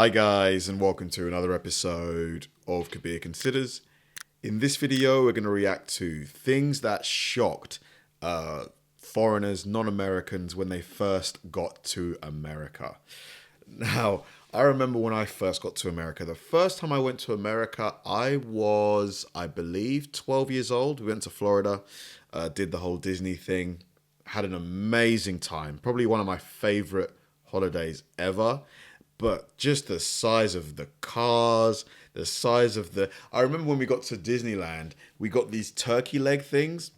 Hi guys, and welcome to another episode of Kabir Considers. In this video, we're going to react to things that shocked foreigners, non-Americans, when they first got to America. Now, I remember when I first got to America. The first time I went to America, I was, I believe, 12 years old. We went to Florida, did the whole Disney thing, had an amazing time. Probably one of my favorite holidays ever. But just the size of the cars, the size of the... I remember when we got to Disneyland, we got these turkey leg things.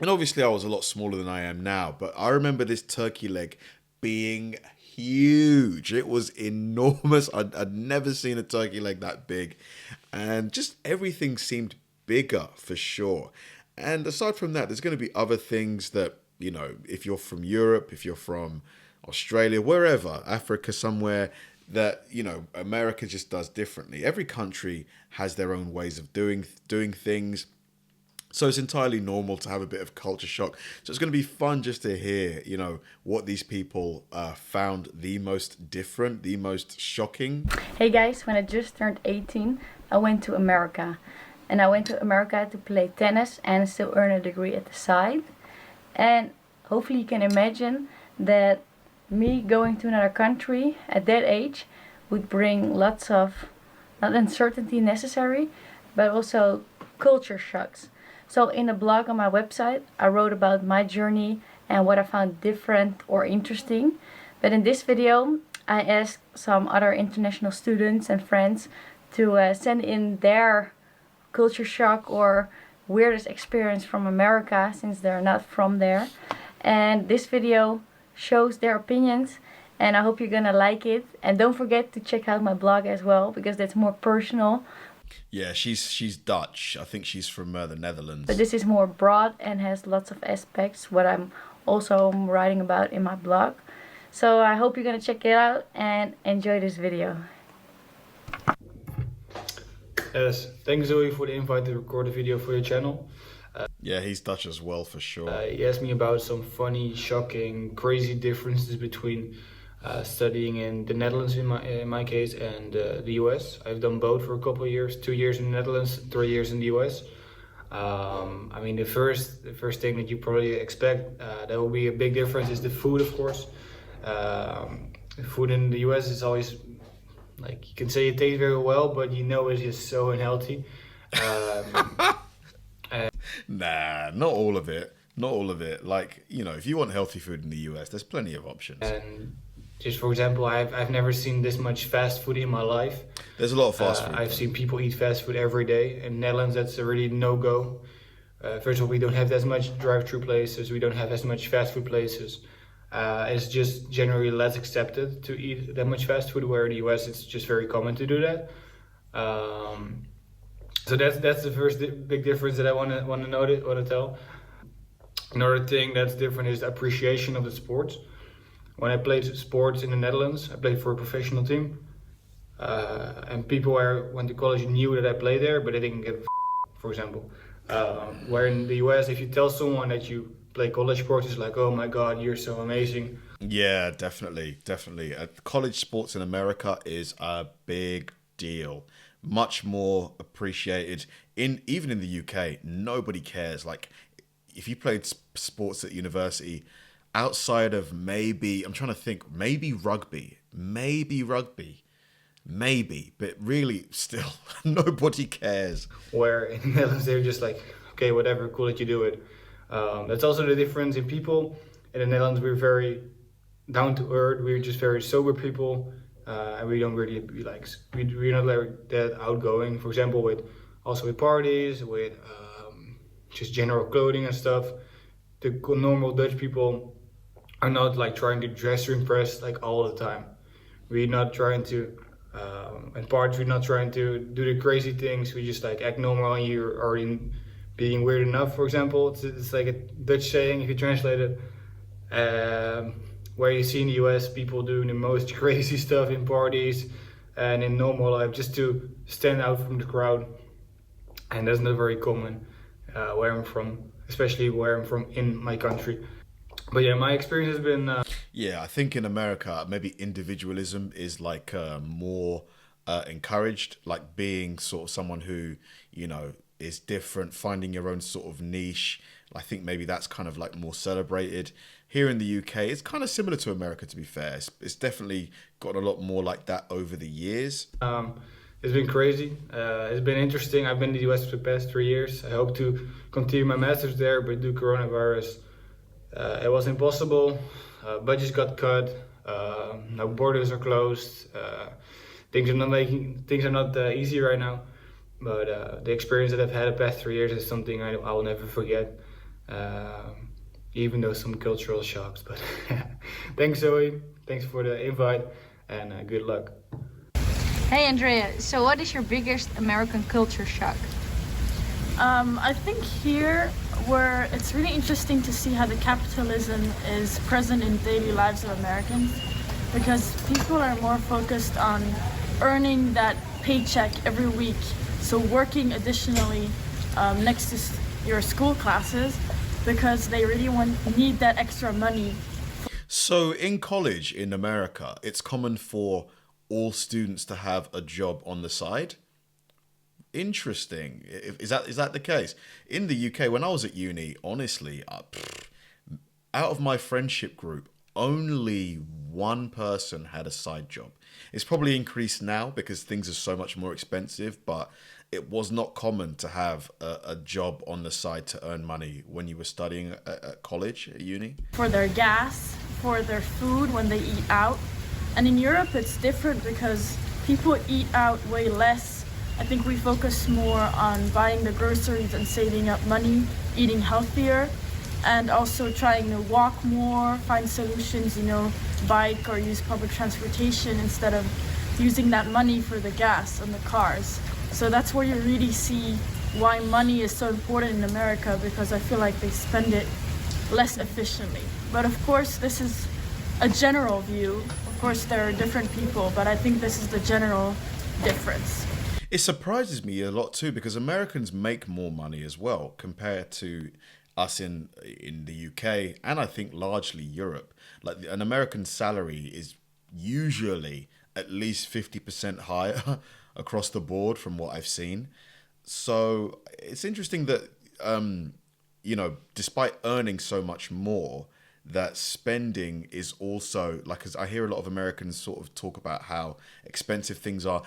And obviously I was a lot smaller than I am now, but I remember this turkey leg being huge. It was enormous. I'd never seen a turkey leg that big. And just everything seemed bigger for sure. And aside from that, there's going to be other things that, you know, if you're from Europe, if you're from Australia, wherever, Africa somewhere, that, you know, America just does differently. Every country has their own ways of doing things. So it's entirely normal to have a bit of culture shock. So it's going to be fun just to hear, you know, what these people found the most different, the most shocking. Hey guys, when I just turned 18, I went to America. And I went to America to play tennis and still earn a degree at the side. And hopefully you can imagine that me going to another country at that age would bring lots of, not uncertainty necessary, but also culture shocks. So in a blog on my website, I wrote about my journey and what I found different or interesting. But in this video, I asked some other international students and friends to send in their culture shock or weirdest experience from America, since they're not from there. And this video shows their opinions, and I hope you're gonna like it. And don't forget to check out my blog as well, because that's more personal. Yeah, she's Dutch. I think she's from the Netherlands. But this is more broad and has lots of aspects what I'm also writing about in my blog. So I hope you're gonna check it out and enjoy this video. Yes, thanks Zoe for the invite to record a video for your channel. Yeah, he's Dutch as well, for sure. He asked me about some funny, shocking, crazy differences between studying in the Netherlands in my case and the US. I've done both for a couple of years, 2 years in the Netherlands, 3 years in the US. I mean, the first thing that you probably expect, that will be a big difference, is the food, of course. The food in the US is always, like, you can say it tastes very well, but you know it's just so unhealthy. Nah, not all of it. Not all of it. Like, you know, if you want healthy food in the US, there's plenty of options. And just for example, I've never seen this much fast food in my life. There's a lot of fast food. I've seen people eat fast food every day. In Netherlands, that's a really no-go. First of all, we don't have as much drive-through places. We don't have as much fast food places. It's just generally less accepted to eat that much fast food, where in the US it's just very common to do that. So that's the first big difference that I want to tell. Another thing that's different is the appreciation of the sports. When I played sports in the Netherlands, I played for a professional team, and people where I went to college knew that I played there, but they didn't give a for example. Where in the US, if you tell someone that you play college sports, it's like, oh my god, you're so amazing. Yeah, definitely. College sports in America is a big deal. Much more appreciated. Even in the UK, nobody cares. Like, if you played sports at university, outside of maybe, I'm trying to think, maybe rugby, but really still nobody cares. Where in the Netherlands they're just like, okay, whatever, cool that you do it. That's also the difference in people. In the Netherlands, we're very down to earth. We're just very sober people. And we don't really be like, we're not like that outgoing. For example, with parties, with just general clothing and stuff. The normal Dutch people are not like trying to dress to impress like all the time. We're not trying to, in parties, we're not trying to do the crazy things. We just like act normal, and you're already being weird enough. For example, it's like a Dutch saying if you translate it. Where you see in the US people doing the most crazy stuff in parties and in normal life just to stand out from the crowd. And that's not very common where I'm from, especially where I'm from in my country. But yeah, my experience has been Yeah, I think in America, maybe individualism is like more encouraged, like being sort of someone who, is different, finding your own sort of niche. I think maybe that's kind of like more celebrated. Here in the UK, it's kind of similar to America, to be fair. It's definitely gotten a lot more like that over the years. It's been crazy. It's been interesting. I've been in the US for the past 3 years. I hope to continue my master's there, but due to coronavirus, it was impossible. Budgets got cut. Now borders are closed. Things are not easy right now. But the experience that I've had the past 3 years is something I will never forget. Even though some cultural shocks. But thanks, Zoe. Thanks for the invite, and good luck. Hey Andrea, so what is your biggest American culture shock? I think here where it's really interesting to see how the capitalism is present in daily lives of Americans, because people are more focused on earning that paycheck every week, so working additionally next to your school classes because they really need that extra money. So in college in America, it's common for all students to have a job on the side. Interesting. Is that the case? In the UK, when I was at uni, honestly, out of my friendship group, only one person had a side job. It's probably increased now because things are so much more expensive, but it was not common to have a job on the side to earn money when you were studying at college, at uni. For their gas, for their food when they eat out. And in Europe, it's different because people eat out way less. I think we focus more on buying the groceries and saving up money, eating healthier, and also trying to walk more, find solutions, bike or use public transportation instead of using that money for the gas and the cars. So that's where you really see why money is so important in America, because I feel like they spend it less efficiently. But of course, this is a general view. Of course, there are different people, but I think this is the general difference. It surprises me a lot too, because Americans make more money as well compared to us in the UK, and I think largely Europe. Like an American salary is usually at least 50% higher across the board from what I've seen. So it's interesting that despite earning so much more, that spending is also, like, as I hear a lot of Americans sort of talk about how expensive things are.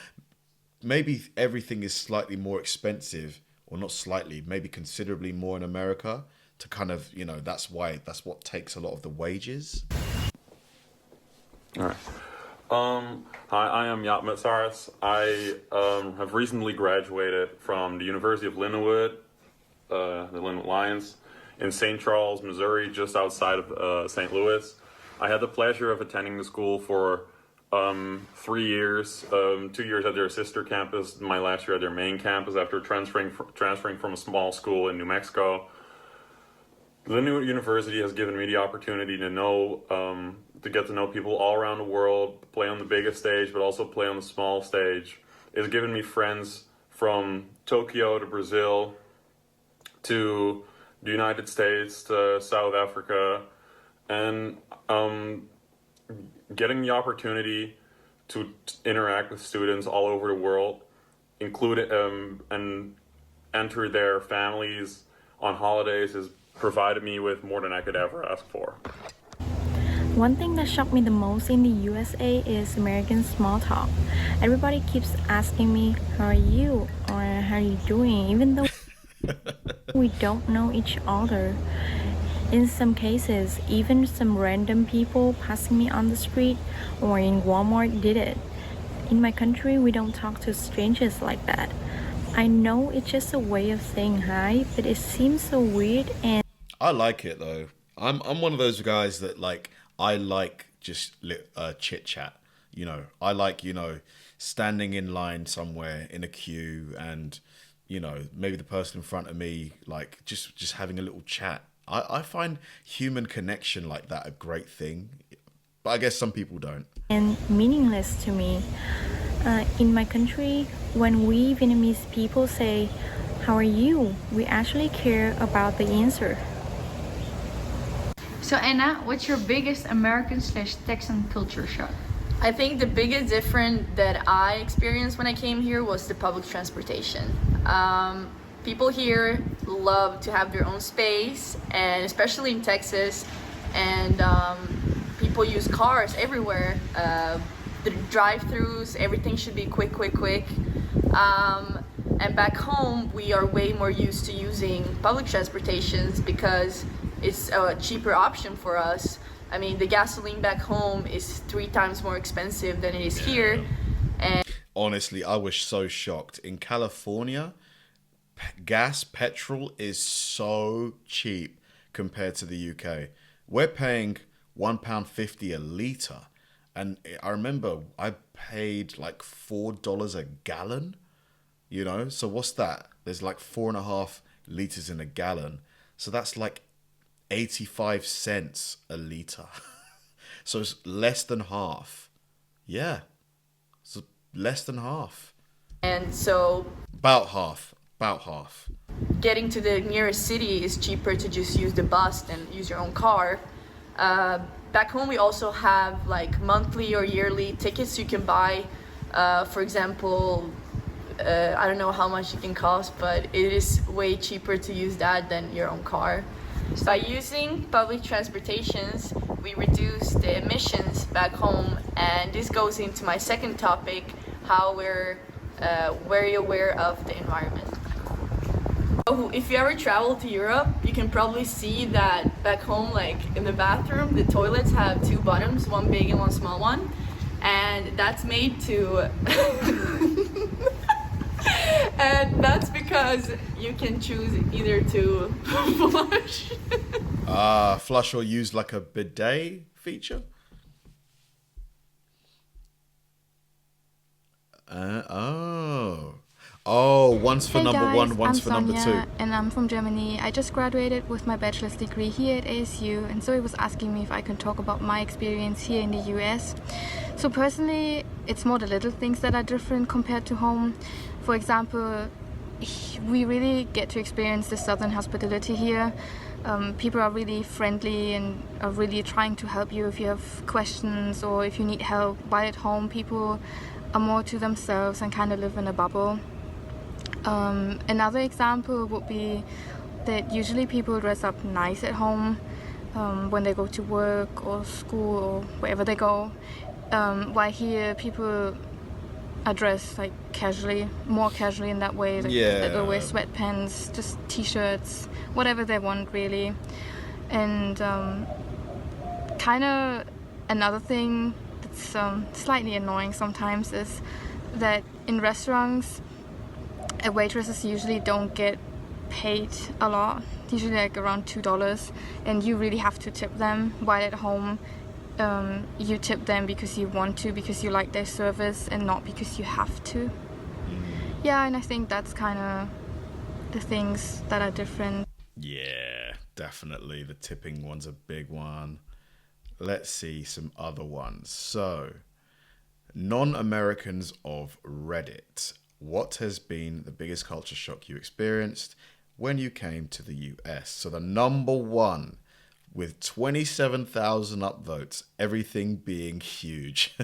Maybe everything is slightly more expensive, or not slightly, maybe considerably more in America, to kind of, that's what takes a lot of the wages. All right. Hi, I am Jaap Metsaris. I have recently graduated from the University of Lindenwood, the Lindenwood Lions, in St. Charles, Missouri, just outside of St. Louis. I had the pleasure of attending the school for 3 years, 2 years at their sister campus, my last year at their main campus after transferring from a small school in New Mexico. The Lindenwood University has given me the opportunity to get to know people all around the world, play on the biggest stage, but also play on the small stage. It's given me friends from Tokyo to Brazil to the United States to South Africa, and getting the opportunity to interact with students all over the world, include and enter their families on holidays, has provided me with more than I could ever ask for. One thing that shocked me the most in the USA is American small talk. Everybody keeps asking me, how are you? Or how are you doing? Even though we don't know each other. In some cases, even some random people passing me on the street or in Walmart did it. In my country, we don't talk to strangers like that. I know it's just a way of saying hi, but it seems so weird. And I like it though. I'm one of those guys that I like just chit chat. I like standing in line somewhere in a queue, and maybe the person in front of me just having a little chat. I find human connection like that a great thing, but I guess some people don't. And meaningless to me. In my country, when we Vietnamese people say, how are you? We actually care about the answer. So Anna, what's your biggest American/Texan culture shock? I think the biggest difference that I experienced when I came here was the public transportation. People here love to have their own space, and especially in Texas, and people use cars everywhere. The drive-throughs, everything should be quick. And back home, we are way more used to using public transportations because it's a cheaper option for us. I mean, the gasoline back home is 3 times more expensive than it is here. And honestly, I was so shocked. In California, petrol is so cheap compared to the UK. We're paying £1.50 a litre. And I remember I paid like $4 a gallon, you know? So what's that? There's like 4.5 litres in a gallon. So that's like 85 cents a litre. So it's less than half. Yeah. So less than half. And so About half. getting to the nearest city is cheaper to just use the bus than use your own car. Back home, we also have like monthly or yearly tickets you can buy. For example, I don't know how much it can cost, but it is way cheaper to use that than your own car. By using public transportations, we reduce the emissions back home, and this goes into my second topic, how we're very aware of the environment. So if you ever travel to Europe, you can probably see that back home, like in the bathroom, the toilets have 2 bottoms, one big and one small one, and that's made to and that's because you can choose either to flush Flush or use like a bidet feature? One's for Hey number guys, one, one's I'm for number Sonia, 2. and I'm from Germany. I just graduated with my bachelor's degree here at ASU, and so he was asking me if I can talk about my experience here in the US. So personally, it's more the little things that are different compared to home. For example, we really get to experience the southern hospitality here. People are really friendly and are really trying to help you if you have questions or if you need help. While at home, people are more to themselves and kind of live in a bubble. Another example would be that usually people dress up nice at home when they go to work or school or wherever they go, while here people are dressed like casually, more casually in that way. Like they'll wear sweatpants, just t-shirts, whatever they want really. And kind of another thing that's slightly annoying sometimes is that in restaurants, waitresses usually don't get paid a lot, usually like around $2, and you really have to tip them, while at home you tip them because you want to, because you like their service, and not because you have to. Yeah, and I think that's kind of the things that are different. Yeah, definitely. The tipping one's a big one. Let's see some other ones. So, non-Americans of Reddit. What has been the biggest culture shock you experienced when you came to the US? So the number one with 27,000 upvotes, everything being huge.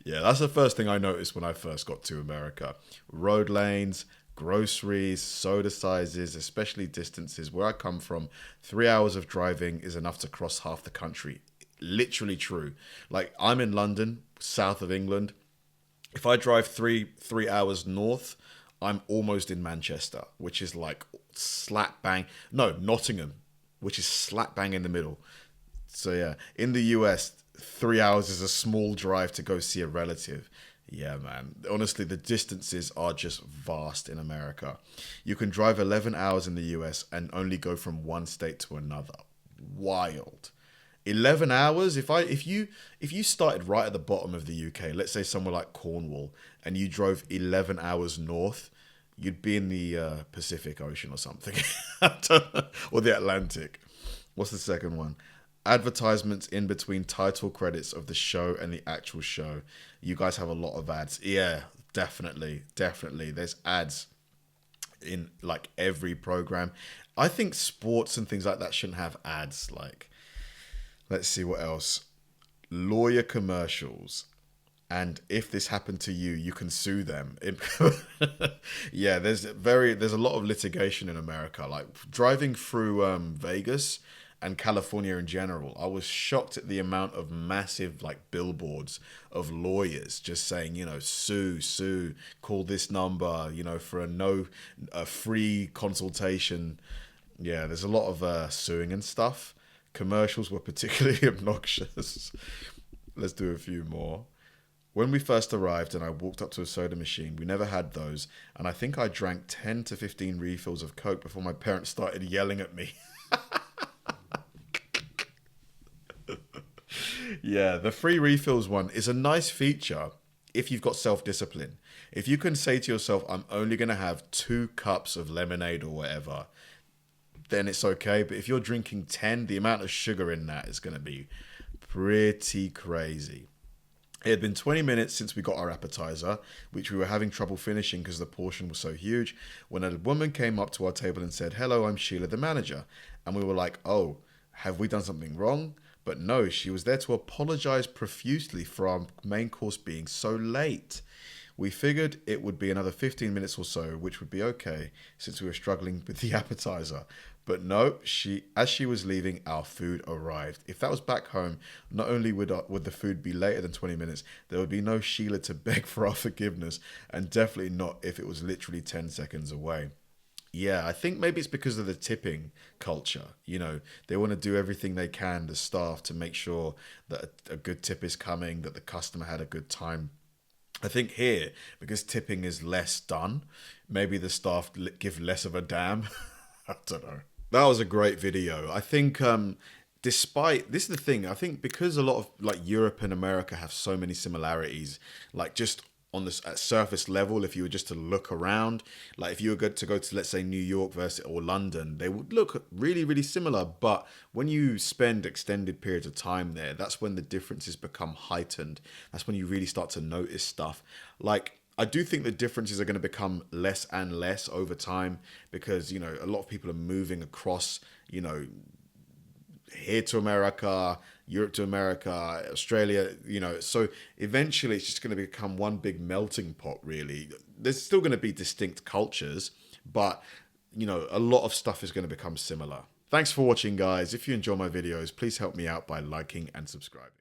Yeah, that's the first thing I noticed when I first got to America. Road lanes, groceries, soda sizes, especially distances. Where I come from, 3 hours of driving is enough to cross half the country. Literally true. Like, I'm in London, south of England. If I drive three hours north, I'm almost in Manchester, which is like slap bang. No, Nottingham, which is slap bang in the middle. So yeah, in the US, 3 hours is a small drive to go see a relative. Yeah, man. Honestly, the distances are just vast in America. You can drive 11 hours in the US and only go from one state to another. Wild. 11 hours. If you started right at the bottom of the UK, let's say somewhere like Cornwall, and you drove 11 hours north, you'd be in the Pacific Ocean or something. Or the Atlantic. What's the second one? Advertisements in between title credits of the show and the actual show. You guys have a lot of ads. Yeah, definitely. There's ads in like every program. I think sports and things like that shouldn't have ads. Like, let's see what else. Lawyer commercials. And if this happened to you, you can sue them. Yeah, there's a lot of litigation in America. Like driving through Vegas and California in general, I was shocked at the amount of massive like billboards of lawyers just saying, you know, sue, call this number, you know, for a free consultation. Yeah, there's a lot of suing and stuff. Commercials were particularly obnoxious. Let's do a few more. When we first arrived and I walked up to a soda machine, we never had those, and I think I drank 10 to 15 refills of Coke before my parents started yelling at me. Yeah, the free refills one is a nice feature if you've got self-discipline. If you can say to yourself, I'm only going to have 2 cups of lemonade or whatever, then it's okay. But if you're drinking 10, the amount of sugar in that is going to be pretty crazy. It had been 20 minutes since we got our appetizer, which we were having trouble finishing because the portion was so huge, when a woman came up to our table and said, "Hello, I'm Sheila, the manager." And we were like, oh, have we done something wrong? But no, she was there to apologize profusely for our main course being so late. We figured it would be another 15 minutes or so, which would be okay since we were struggling with the appetizer. But no, as she was leaving, our food arrived. If that was back home, not only would the food be later than 20 minutes, there would be no Sheila to beg for our forgiveness, and definitely not if it was literally 10 seconds away. Yeah, I think maybe it's because of the tipping culture. You know, they want to do everything they can, the staff, to make sure that a good tip is coming, that the customer had a good time. I think here, because tipping is less done, maybe the staff give less of a damn. I don't know. That was a great video. I think despite, this is the thing, I think because a lot of like Europe and America have so many similarities, like just on this at surface level, if you were just to look around, like if you were good to go to, let's say, New York versus or London, they would look really, really similar. But when you spend extended periods of time there, that's when the differences become heightened. That's when you really start to notice stuff. Like, I do think the differences are going to become less and less over time because, you know, a lot of people are moving across, you know, here to America, Europe to America, Australia, you know, so eventually it's just going to become one big melting pot, really. There's still going to be distinct cultures, but, you know, a lot of stuff is going to become similar. Thanks for watching, guys. If you enjoy my videos, please help me out by liking and subscribing.